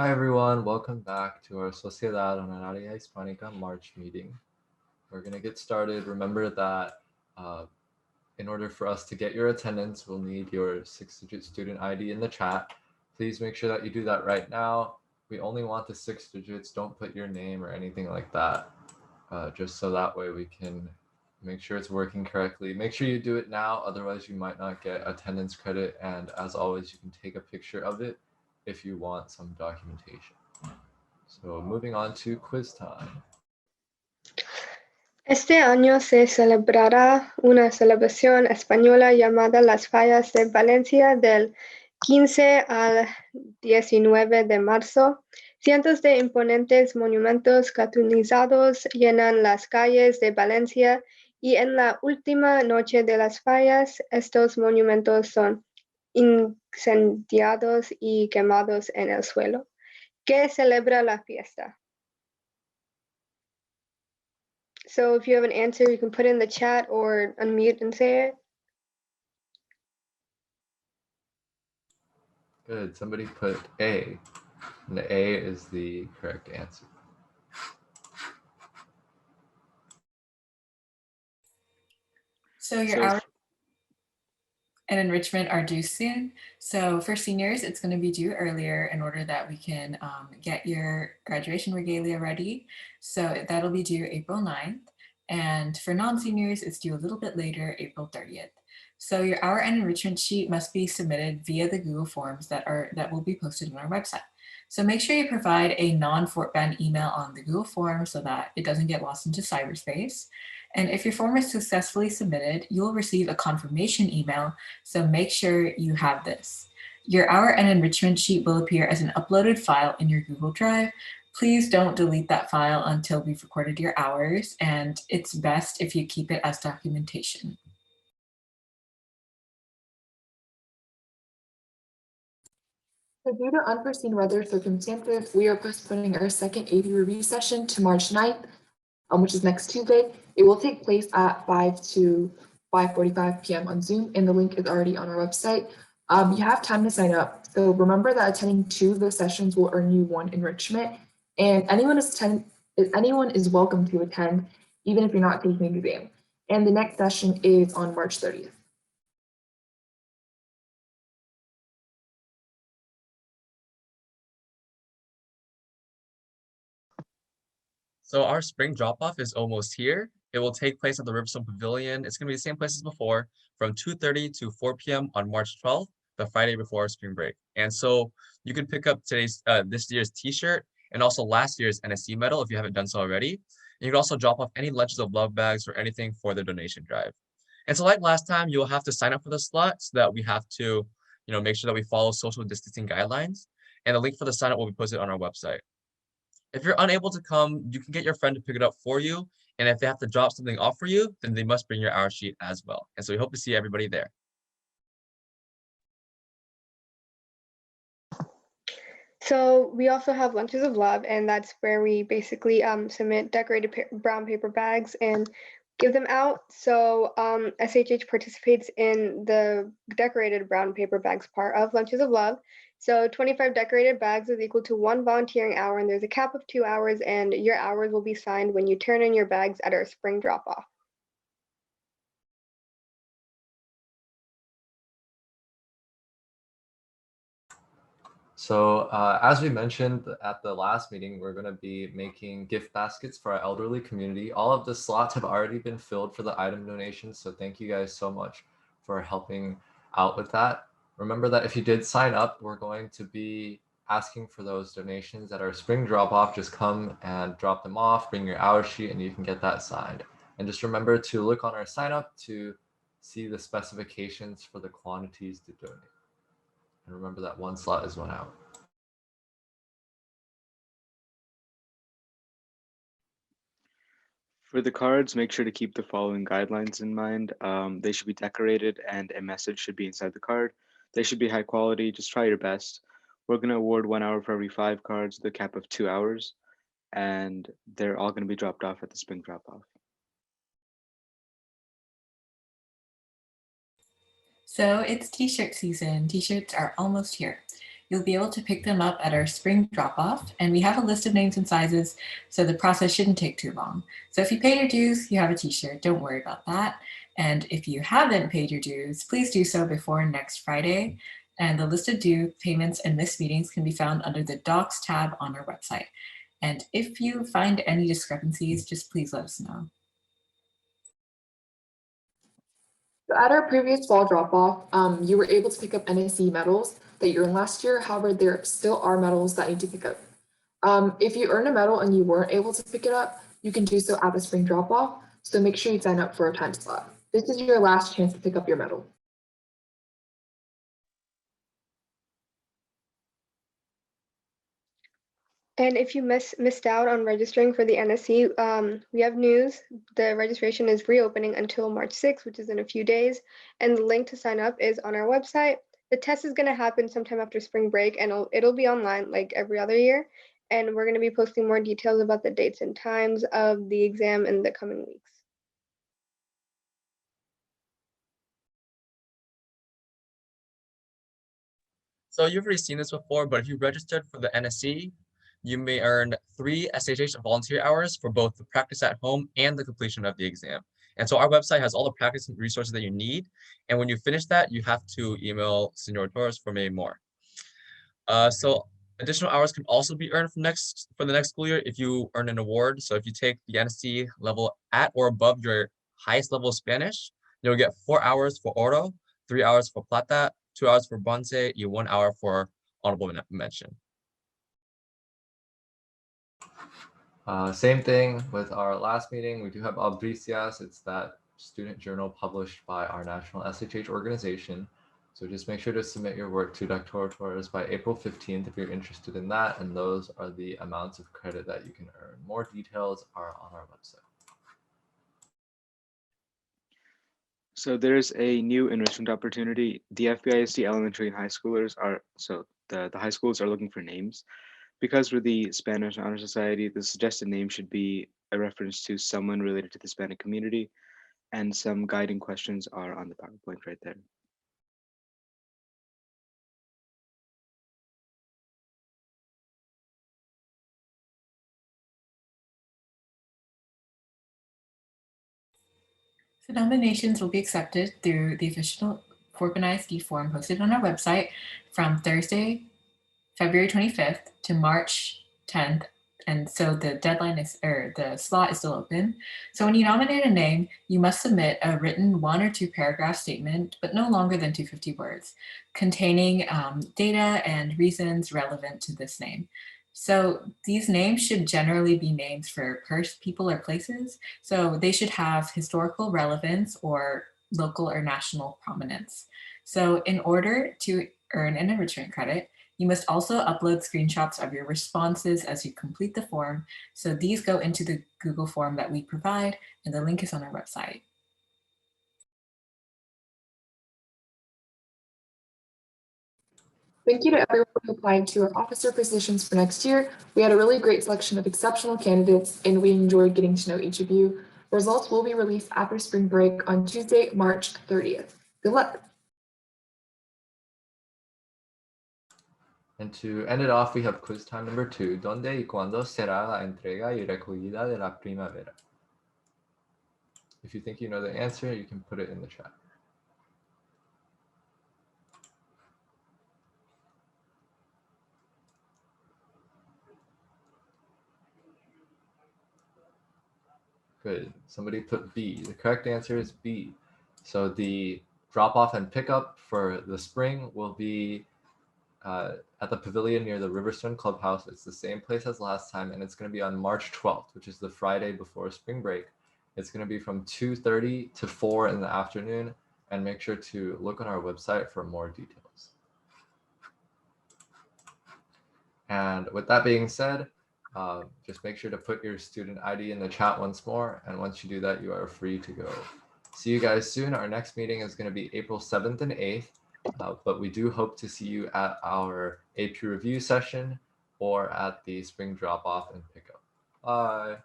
Hi everyone, welcome back to our Sociedad Honoraria Hispánica March meeting. We're going to get started. Remember that in order for us to get your attendance, we'll need your 6-digit student ID in the chat. Please make sure that you do that right now. We only want the 6 digits. Don't put your name or anything like that, just so that way we can make sure it's working correctly. Make sure you do it now, otherwise you might not get attendance credit. And as always, you can take a picture of it if you want some documentation. So moving on to quiz time. Este año se celebrará una celebración española llamada Las Fallas de Valencia del 15 al 19 de marzo. Cientos de imponentes monumentos cartonizados llenan las calles de Valencia y en la última noche de las fallas, estos monumentos son incendiados y quemados en el suelo. ¿Qué celebra la fiesta? So if you have an answer, you can put it in the chat or unmute and say it. Good, somebody put A, and the A is the correct answer. So your hours and enrichment are due soon. So for seniors, it's going to be due earlier in order that we can get your graduation regalia ready. So that'll be due April 9th. And for non-seniors, it's due a little bit later, April 30th. So your hour and enrichment sheet must be submitted via the Google Forms that will be posted on our website. So make sure you provide a non-Fort Bend email on the Google form so that it doesn't get lost into cyberspace. And if your form is successfully submitted, you'll receive a confirmation email, so make sure you have this. Your hour and enrichment sheet will appear as an uploaded file in your Google Drive. Please don't delete that file until we've recorded your hours, and it's best if you keep it as documentation. So due to unforeseen weather circumstances, we are postponing our second AP review session to March 9th, which is next Tuesday. It will take place at 5 to 5:45 p.m. on Zoom, and the link is already on our website. You have time to sign up. So remember that attending 2 of the sessions will earn you 1 enrichment, and anyone is welcome to attend, even if you're not taking an exam. And the next session is on March 30th. So our spring drop-off is almost here. It will take place at the Riverstone Pavilion. It's going to be the same place as before, from 2:30 to 4 p.m. on March 12th, the Friday before spring break. And so you can pick up this year's t-shirt and also last year's NSC medal if you haven't done so already. And you can also drop off any Lunches of Love bags or anything for the donation drive. And so like last time, you'll have to sign up for the slot so that we have to, make sure that we follow social distancing guidelines. And the link for the sign up will be posted on our website. If you're unable to come, you can get your friend to pick it up for you. And if they have to drop something off for you, then they must bring your hour sheet as well. And so we hope to see everybody there. So we also have Lunches of Love, and that's where we basically submit decorated brown paper bags and give them out. So SHH participates in the decorated brown paper bags part of Lunches of Love. So 25 decorated bags is equal to 1 volunteering hour, and there's a cap of 2 hours, and your hours will be signed when you turn in your bags at our spring drop-off. So as we mentioned at the last meeting, we're going to be making gift baskets for our elderly community. All of the slots have already been filled for the item donations. So thank you guys so much for helping out with that. Remember that if you did sign up, we're going to be asking for those donations at our spring drop off. Just come and drop them off, bring your hour sheet, and you can get that signed. And just remember to look on our sign up to see the specifications for the quantities to donate. And remember that 1 slot is 1 hour. For the cards, make sure to keep the following guidelines in mind. They should be decorated and a message should be inside the card. They should be high quality, just try your best. We're gonna award 1 hour for every 5 cards, the cap of 2 hours, and they're all gonna be dropped off at the spring drop-off. So it's t-shirt season. T-shirts are almost here. You'll be able to pick them up at our spring drop-off, and we have a list of names and sizes, so the process shouldn't take too long. So if you paid your dues, you have a t-shirt. Don't worry about that. And if you haven't paid your dues, please do so before next Friday. And the list of due payments and missed meetings can be found under the Docs tab on our website. And if you find any discrepancies, just please let us know. So at our previous fall drop-off, you were able to pick up NSE medals that you earned last year. However, there still are medals that need to pick up. If you earn a medal and you weren't able to pick it up, you can do so at the spring drop-off. So make sure you sign up for a time slot. This is your last chance to pick up your medal. And if you missed out on registering for the NSE, we have news. The registration is reopening until March 6th, which is in a few days. And the link to sign up is on our website. The test is going to happen sometime after spring break, and it'll be online like every other year. And we're going to be posting more details about the dates and times of the exam in the coming weeks. So you've already seen this before, but if you registered for the NSE, you may earn 3 SHH volunteer hours for both the practice at home and the completion of the exam. And so our website has all the practice and resources that you need. And when you finish that, you have to email Senor Torres for maybe more. So additional hours can also be earned for the next school year if you earn an award. So if you take the NSE level at or above your highest level of Spanish, you'll get 4 hours for Oro, 3 hours for Plata, 2 hours for Bronze, and 1 hour for Honorable Mention. Same thing with our last meeting. We do have Albricias. It's that student journal published by our national SHH organization. So just make sure to submit your work to Dr. Torres by April 15th if you're interested in that. And those are the amounts of credit that you can earn. More details are on our website. So there's a new enrichment opportunity. The FBISD elementary and high schoolers are, the high schools are looking for names. Because we're the Spanish Honor Society, the suggested name should be a reference to someone related to the Hispanic community, and some guiding questions are on the PowerPoint right there. So nominations will be accepted through the official Organized form posted on our website from Thursday, February 25th to March 10th. And so the deadline is, or the slot is still open. So when you nominate a name, you must submit a written 1 or 2 paragraph statement, but no longer than 250 words, containing data and reasons relevant to this name. So these names should generally be names for people or places. So they should have historical relevance or local or national prominence. So in order to earn an enrichment credit, you must also upload screenshots of your responses as you complete the form. So these go into the Google form that we provide, and the link is on our website. Thank you to everyone who applied to our officer positions for next year. We had a really great selection of exceptional candidates, and we enjoyed getting to know each of you. Results will be released after spring break on Tuesday, March 30th. Good luck. And to end it off, we have quiz time number 2. ¿Dónde y cuándo será la entrega y recogida de la primavera? If you think you know the answer, you can put it in the chat. Good. Somebody put B. The correct answer is B. So the drop-off and pickup for the spring will be at the pavilion near the Riverstone Clubhouse. It's the same place as last time, and it's going to be on March 12th, which is the Friday before spring break. It's going to be from 2:30 to 4 in the afternoon, and make sure to look on our website for more details. And with that being said, just make sure to put your student ID in the chat once more, and once you do that, you are free to go. See you guys soon. Our next meeting is going to be April 7th and 8th. But we do hope to see you at our AP review session or at the spring drop-off and pickup. Bye.